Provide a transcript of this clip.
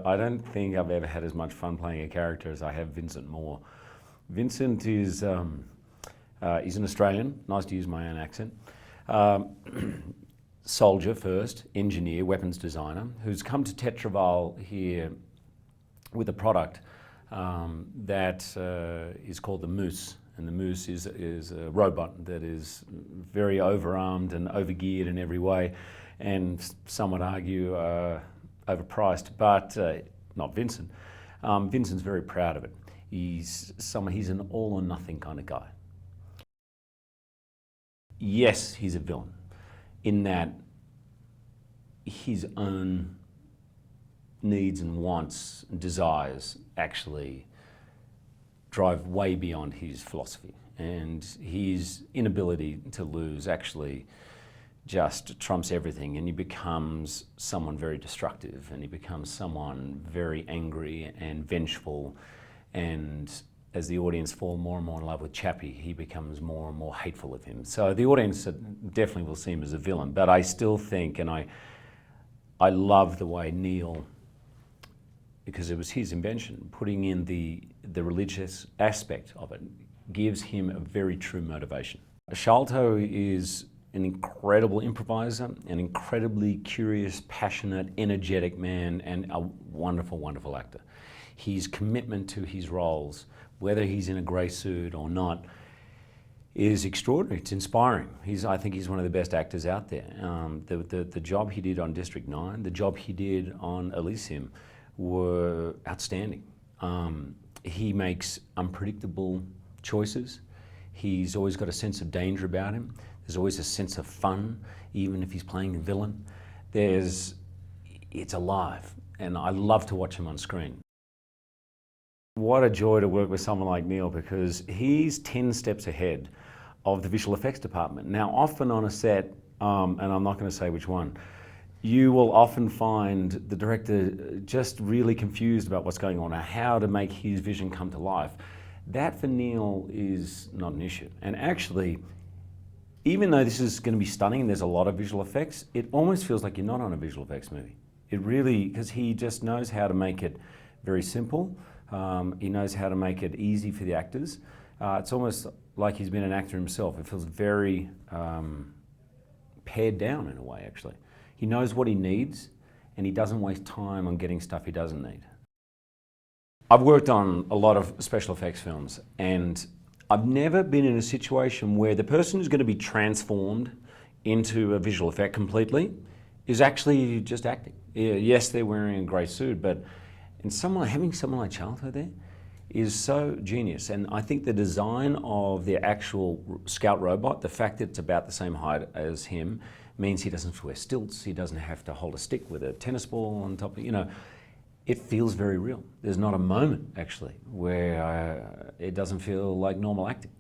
I don't think I've ever had as much fun playing a character as I have Vincent Moore. Vincent is he's an Australian, nice to use my own accent, soldier first, engineer, weapons designer, who's come to Tetraval here with a product that is called the Moose. And the Moose is a robot that is very overarmed and overgeared in every way, and some would argue overpriced, but not Vincent. Vincent's very proud of it. He's an all or nothing kind of guy. Yes, he's a villain in that his own needs and wants and desires actually drive way beyond his philosophy, and his inability to lose actually just trumps everything, and he becomes someone very destructive, and he becomes someone very angry and vengeful, and as the audience fall more and more in love with Chappie, he becomes more and more hateful of him. So the audience definitely will see him as a villain, but I still think, and I love the way Neil, because it was his invention, putting in the religious aspect of it, gives him a very true motivation. Sholto is an incredible improviser, an incredibly curious, passionate, energetic man, and a wonderful, wonderful actor. His commitment to his roles, whether he's in a grey suit or not, is extraordinary. It's inspiring. I think he's one of the best actors out there. The job he did on District 9, the job he did on Elysium were outstanding. He makes unpredictable choices. He's always got a sense of danger about him. There's always a sense of fun, even if he's playing a villain. It's alive, and I love to watch him on screen. What a joy to work with someone like Neil, because he's 10 steps ahead of the visual effects department. Now, often on a set, and I'm not going to say which one, you will often find the director just really confused about what's going on and how to make his vision come to life. That for Neil is not an issue. And actually, even though this is going to be stunning and there's a lot of visual effects, it almost feels like you're not on a visual effects movie. It really, because he just knows how to make it very simple. He knows how to make it easy for the actors. It's almost like he's been an actor himself. It feels very pared down in a way, actually. He knows what he needs, and he doesn't waste time on getting stuff he doesn't need. I've worked on a lot of special effects films, and I've never been in a situation where the person who's going to be transformed into a visual effect completely is actually just acting. Yes, they're wearing a grey suit, but having someone like Charlton there is so genius. And I think the design of the actual scout robot, the fact that it's about the same height as him, means he doesn't have to wear stilts, he doesn't have to hold a stick with a tennis ball on top of, it feels very real. There's not a moment, actually, where it doesn't feel like normal acting.